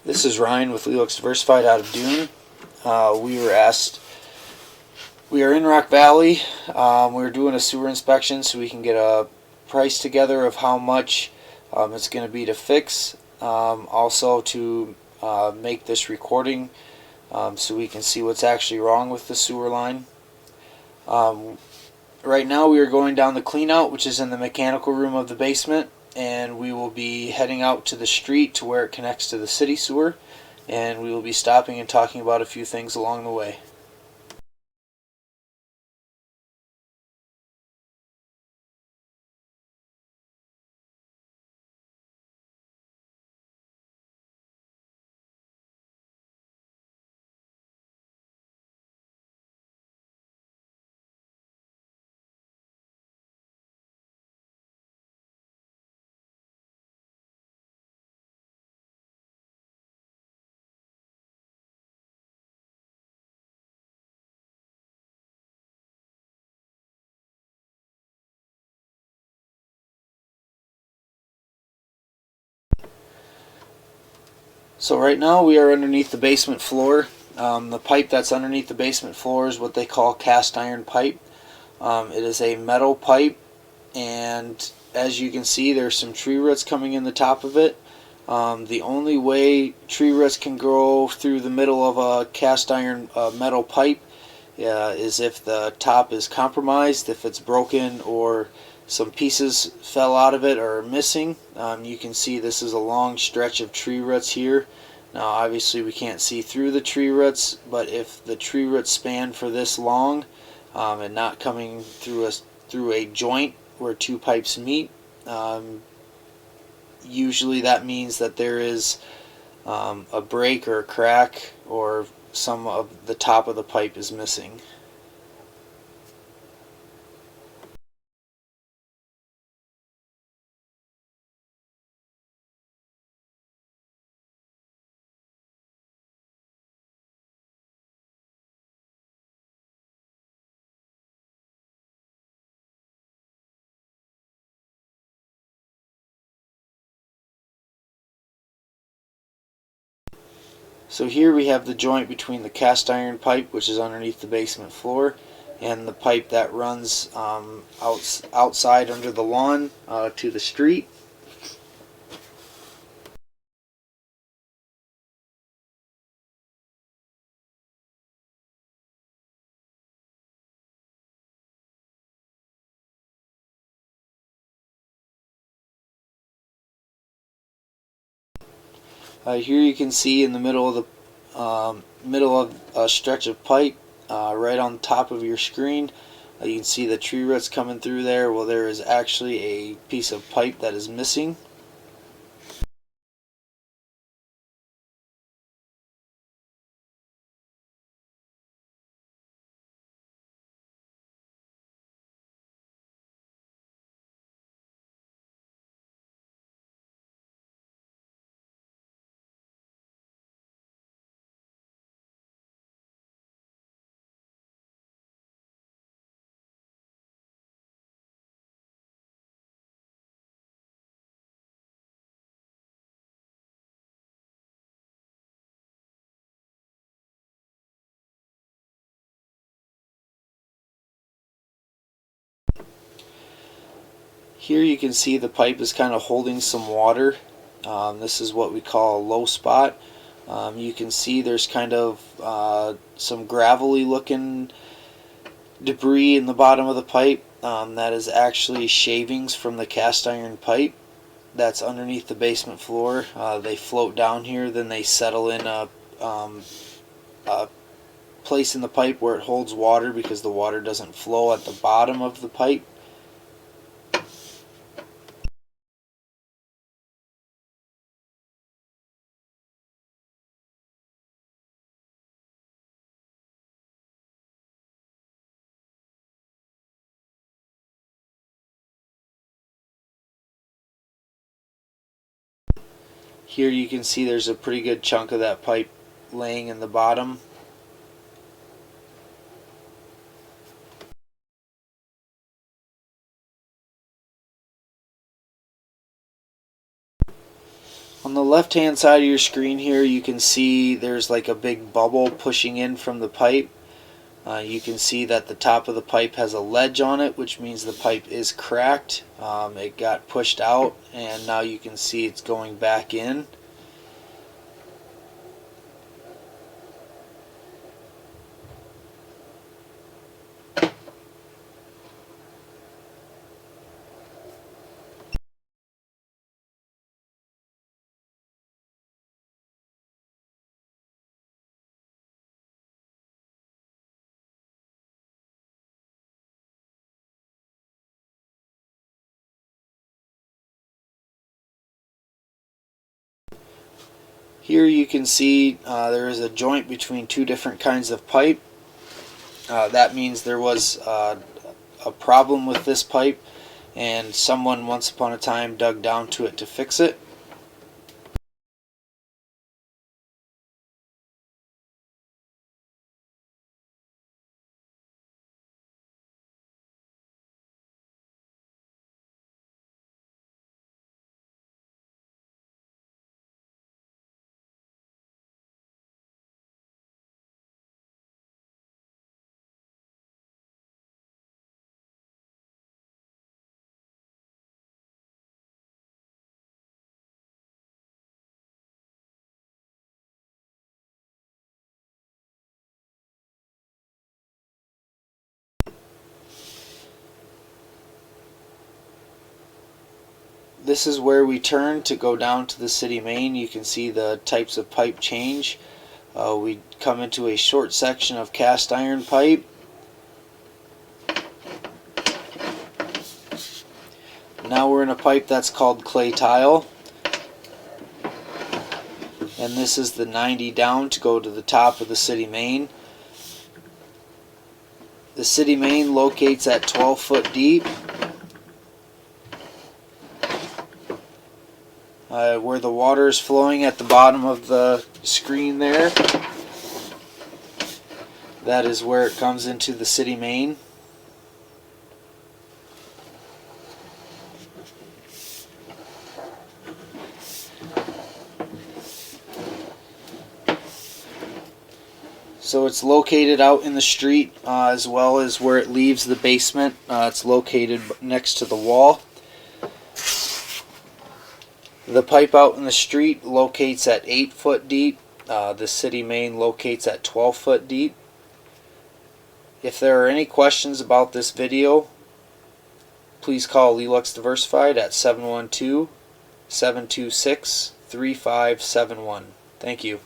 This is Ryan with Lelux Diversified out of Dune. We are in Rock Valley. We're doing a sewer inspection so we can get a price together of how much it's going to be to fix. Also to make this recording so we can see what's actually wrong with the sewer line. Right now we are going down the cleanout, which is in the mechanical room of the basement, and we will be heading out to the street to where it connects to the city sewer, and we will be stopping and talking about a few things along the way. So right now we are underneath the basement floor. The pipe that's underneath the basement floor is what they call cast iron pipe. It is a metal pipe, and as you can see, there's some tree roots coming in the top of it. The only way tree roots can grow through the middle of a cast iron metal pipe is if the top is compromised, if it's broken or some pieces fell out of it or are missing. You can see this is a long stretch of tree roots here. Now obviously we can't see through the tree roots, but if the tree roots span for this long and not coming through a joint where two pipes meet, usually that means that there is a break or a crack, or some of the top of the pipe is missing. So here we have the joint between the cast iron pipe, which is underneath the basement floor, and the pipe that runs outside under the lawn to the street. Here you can see in the middle of a stretch of pipe, right on top of your screen. You can see the tree roots coming through there. Well, there is actually a piece of pipe that is missing. Here you can see the pipe is kind of holding some water. This is what we call a low spot. You can see there's kind of some gravelly looking debris in the bottom of the pipe. That is actually shavings from the cast iron pipe that's underneath the basement floor. They float down here, then they settle in a place in the pipe where it holds water because the water doesn't flow at the bottom of the pipe. Here you can see there's a pretty good chunk of that pipe laying in the bottom. On On the left hand side of your screen here, you can see there's like a big bubble pushing in from the pipe. You can see that the top of the pipe has a ledge on it, which means the pipe is cracked. It got pushed out, and now you can see it's going back in. Here you can see there is a joint between two different kinds of pipe. That means there was a problem with this pipe, and someone once upon a time dug down to it to fix it. This is where we turn to go down to the city main. You can see the types of pipe change. We come into a short section of cast iron pipe. Now we're in a pipe that's called clay tile. And this is the 90 down to go to the top of the city main. The city main locates at 12 foot deep. Where the water is flowing at the bottom of the screen there, that is where it comes into the city main. So it's located out in the street as well as where it leaves the basement. It's located next to the wall. The pipe out in the street locates at 8 foot deep. The city main locates at 12 foot deep. If there are any questions about this video, please call Lelux Diversified at 712-726-3571. Thank you.